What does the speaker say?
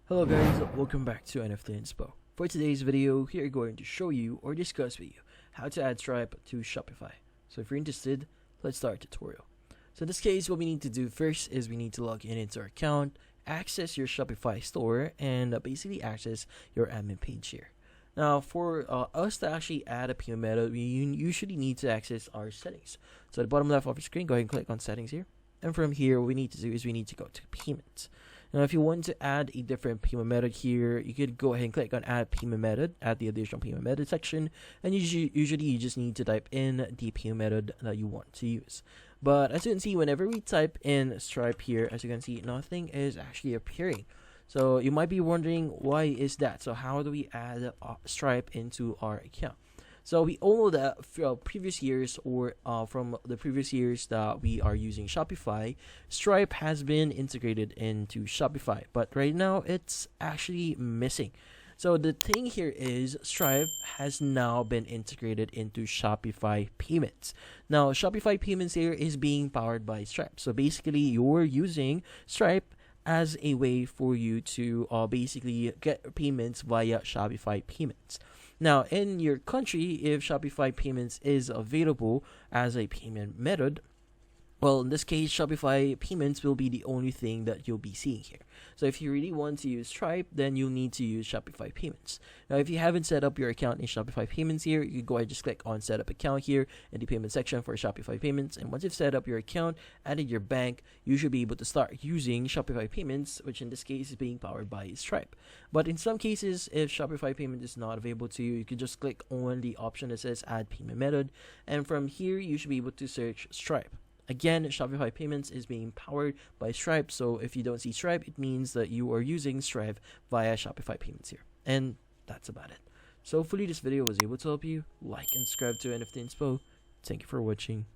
Hello guys, welcome back to NFT Inspo. For today's video, we are going to show you or discuss with you how to add Stripe to Shopify. So if you're interested, let's start the tutorial. So in this case, what we need to do first is we need to log in into our account, access your Shopify store, and basically access your admin page here. Now, for us to actually add a payment method, we usually need to access our settings. So at the bottom left of your screen, go ahead and click on settings here. And from here, what we need to do is we need to go to payments. Now, if you want to add a different payment method here, you could go ahead and click on add payment method at the additional payment method section. And usually you just need to type in the payment method that you want to use. But as you can see, whenever we type in Stripe here, as you can see, nothing is actually appearing. So you might be wondering, why is that? So how do we add Stripe into our account? So we all know that from previous years from the previous years that we are using Shopify, Stripe has been integrated into Shopify, but right now it's actually missing. So the thing here is Stripe has now been integrated into Shopify payments. Now Shopify payments here is being powered by Stripe. So basically you're using Stripe as a way for you to basically get payments via Shopify payments. Now, in your country, if Shopify payments is available as a payment method, well, in this case, Shopify payments will be the only thing that you'll be seeing here. So if you really want to use Stripe, then you'll need to use Shopify payments. Now, if you haven't set up your account in Shopify payments here, you can go ahead and just click on set up account here in the payment section for Shopify payments. And once you've set up your account, added your bank, you should be able to start using Shopify payments, which in this case is being powered by Stripe. But in some cases, if Shopify payment is not available to you, you can just click on the option that says add payment method. And from here, you should be able to search Stripe. Again, Shopify payments is being powered by Stripe, so if you don't see Stripe, it means that you are using Stripe via Shopify payments here. And that's about it. So hopefully this video was able to help you. Like and subscribe to NFT Inspo. Thank you for watching.